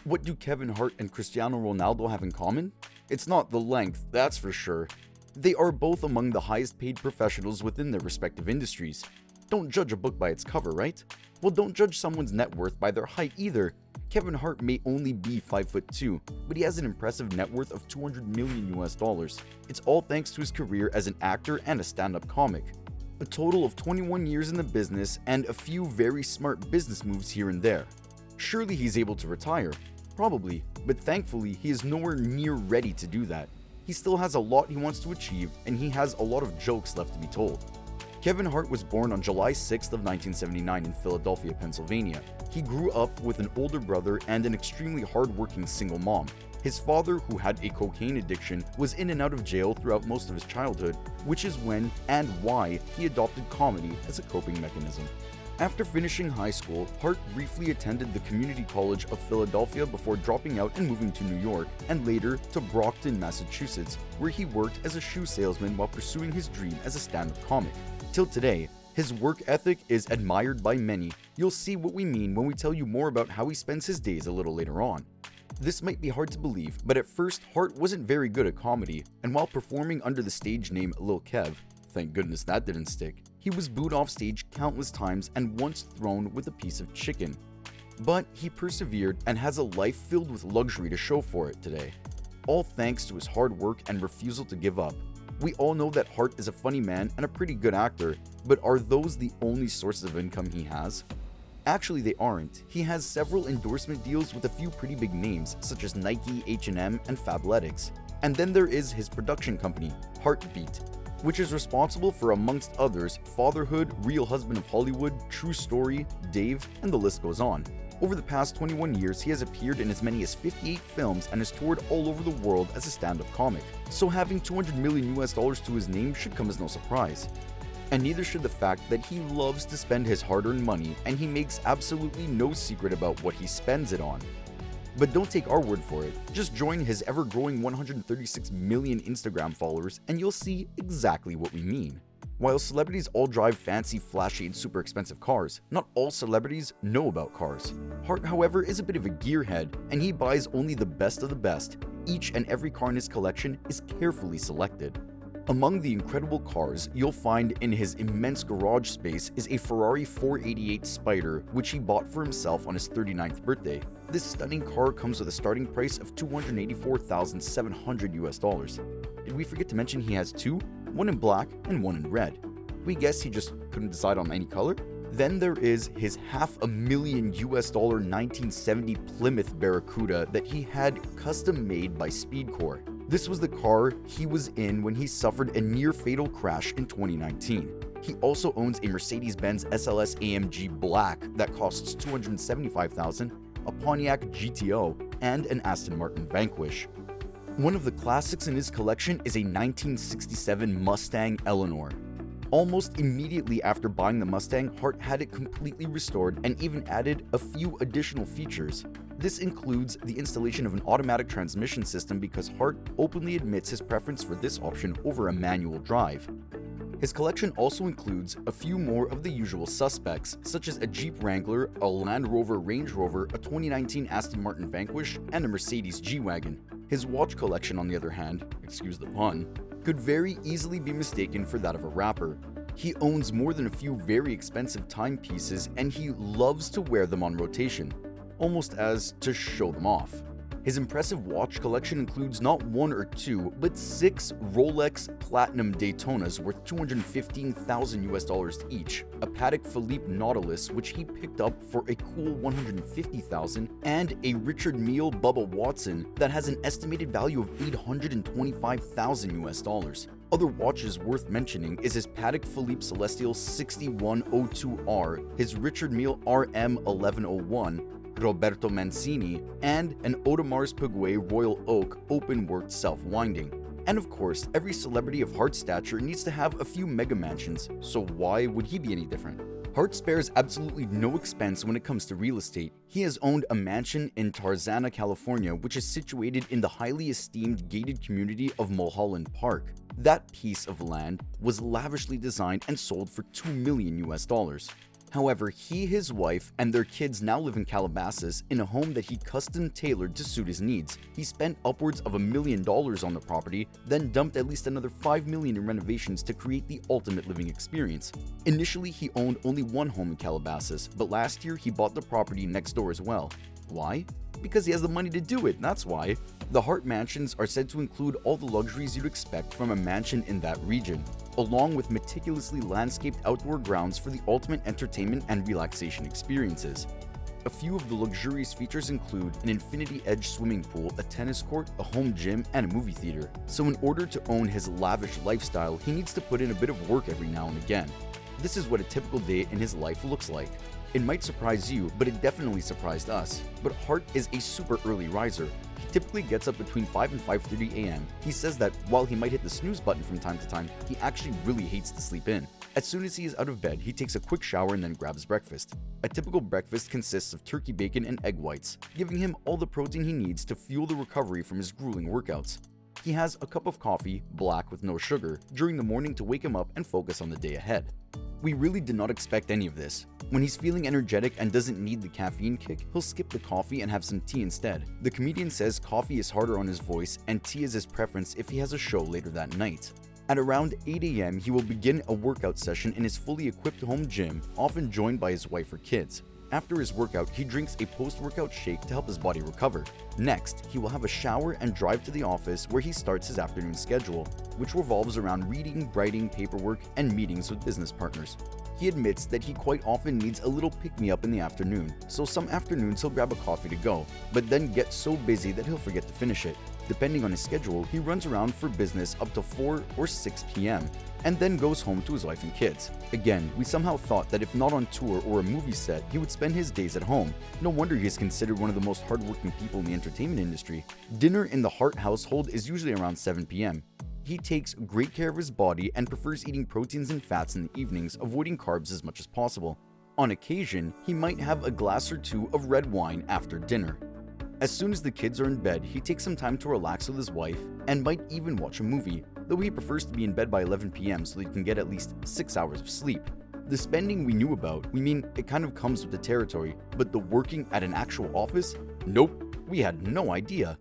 What do Kevin Hart and Cristiano Ronaldo have in common? It's not the length, that's for sure. They are both among the highest paid professionals within their respective industries. Don't judge a book by its cover, right? Well, don't judge someone's net worth by their height either. Kevin Hart may only be 5'2", but he has an impressive net worth of $200 million US. It's all thanks to his career as an actor and a stand-up comic. A total of 21 years in the business and a few very smart business moves here and there. Surely he's able to retire. Probably, but thankfully he is nowhere near ready to do that. He still has a lot he wants to achieve, and he has a lot of jokes left to be told. Kevin Hart was born on July 6th of 1979 in Philadelphia, Pennsylvania. He grew up with an older brother and an extremely hard-working single mom. His father, who had a cocaine addiction, was in and out of jail throughout most of his childhood, which is when and why he adopted comedy as a coping mechanism. After finishing high school, Hart briefly attended the Community College of Philadelphia before dropping out and moving to New York, and later to Brockton, Massachusetts, where he worked as a shoe salesman while pursuing his dream as a stand-up comic. Till today, his work ethic is admired by many. You'll see what we mean when we tell you more about how he spends his days a little later on. This might be hard to believe, but at first Hart wasn't very good at comedy, and while performing under the stage name Lil Kev, thank goodness that didn't stick, he was booed off stage countless times and once thrown with a piece of chicken. But he persevered and has a life filled with luxury to show for it today. All thanks to his hard work and refusal to give up. We all know that Hart is a funny man and a pretty good actor, but are those the only sources of income he has? Actually, they aren't. He has several endorsement deals with a few pretty big names such as Nike, H&M, and Fabletics. And then there is his production company, Heartbeat, which is responsible for, amongst others, Fatherhood, Real Husband of Hollywood, True Story, Dave, and the list goes on. Over the past 21 years, he has appeared in as many as 58 films and has toured all over the world as a stand-up comic. So having $200 million to his name should come as no surprise. And neither should the fact that he loves to spend his hard-earned money, and he makes absolutely no secret about what he spends it on. But don't take our word for it, just join his ever-growing 136 million Instagram followers and you'll see exactly what we mean. While celebrities all drive fancy, flashy, and super expensive cars, not all celebrities know about cars. Hart, however, is a bit of a gearhead, and he buys only the best of the best. Each and every car in his collection is carefully selected. Among the incredible cars you'll find in his immense garage space is a Ferrari 488 Spider, which he bought for himself on his 39th birthday. This stunning car comes with a starting price of $284,700. Did we forget to mention he has two? One in black and one in red. We guess he just couldn't decide on any color? Then there is his $500,000 1970 Plymouth Barracuda that he had custom made by Speedcore. This was the car he was in when he suffered a near-fatal crash in 2019. He also owns a Mercedes-Benz SLS AMG Black that costs $275,000, a Pontiac GTO, and an Aston Martin Vanquish. One of the classics in his collection is a 1967 Mustang Eleanor. Almost immediately after buying the Mustang, Hart had it completely restored and even added a few additional features. This includes the installation of an automatic transmission system because Hart openly admits his preference for this option over a manual drive. His collection also includes a few more of the usual suspects, such as a Jeep Wrangler, a Land Rover Range Rover, a 2019 Aston Martin Vanquish, and a Mercedes G-Wagon. His watch collection, on the other hand, excuse the pun, could very easily be mistaken for that of a rapper. He owns more than a few very expensive timepieces, and he loves to wear them on rotation, almost as to show them off. His impressive watch collection includes not one or two, but 6 Rolex Platinum Daytonas worth $215,000 each, a Patek Philippe Nautilus which he picked up for a cool $150,000, and a Richard Mille Bubba Watson that has an estimated value of $825,000. Other watches worth mentioning is his Patek Philippe Celestial 6102R, his Richard Mille RM 1101, Roberto Mancini, and an Audemars Piguet Royal Oak open-worked self-winding. And of course, every celebrity of Hart's stature needs to have a few mega mansions, so why would he be any different? Hart spares absolutely no expense when it comes to real estate. He has owned a mansion in Tarzana, California, which is situated in the highly esteemed gated community of Mulholland Park. That piece of land was lavishly designed and sold for $2 million. However, he, his wife, and their kids now live in Calabasas in a home that he custom tailored to suit his needs. He spent upwards of $1 million on the property, then dumped at least another $5 million in renovations to create the ultimate living experience. Initially, he owned only one home in Calabasas, but last year he bought the property next door as well. Why? Because he has the money to do it, that's why. The Hart mansions are said to include all the luxuries you'd expect from a mansion in that region, along with meticulously landscaped outdoor grounds for the ultimate entertainment and relaxation experiences. A few of the luxurious features include an infinity-edge swimming pool, a tennis court, a home gym, and a movie theater. So in order to own his lavish lifestyle, he needs to put in a bit of work every now and again. This is what a typical day in his life looks like. It might surprise you, but it definitely surprised us. But Hart is a super early riser. He typically gets up between 5 and 5:30 a.m. He says that while he might hit the snooze button from time to time, he actually really hates to sleep in. As soon as he is out of bed, he takes a quick shower and then grabs breakfast. A typical breakfast consists of turkey bacon and egg whites, giving him all the protein he needs to fuel the recovery from his grueling workouts. He has a cup of coffee, black with no sugar, during the morning to wake him up and focus on the day ahead. We really did not expect any of this. When he's feeling energetic and doesn't need the caffeine kick, he'll skip the coffee and have some tea instead. The comedian says coffee is harder on his voice and tea is his preference if he has a show later that night. At around 8 a.m., he will begin a workout session in his fully equipped home gym, often joined by his wife or kids. After his workout, he drinks a post-workout shake to help his body recover. Next, he will have a shower and drive to the office where he starts his afternoon schedule, which revolves around reading, writing, paperwork, and meetings with business partners. He admits that he quite often needs a little pick-me-up in the afternoon, so some afternoons he'll grab a coffee to go, but then get so busy that he'll forget to finish it. Depending on his schedule, he runs around for business up to 4 or 6 p.m. and then goes home to his wife and kids. Again, we somehow thought that if not on tour or a movie set, he would spend his days at home. No wonder he is considered one of the most hardworking people in the entertainment industry. Dinner in the Hart household is usually around 7 p.m. He takes great care of his body and prefers eating proteins and fats in the evenings, avoiding carbs as much as possible. On occasion, he might have a glass or two of red wine after dinner. As soon as the kids are in bed, he takes some time to relax with his wife and might even watch a movie, though he prefers to be in bed by 11 p.m. so that he can get at least 6 hours of sleep. The spending we knew about, we mean it kind of comes with the territory, but the working at an actual office? Nope, we had no idea.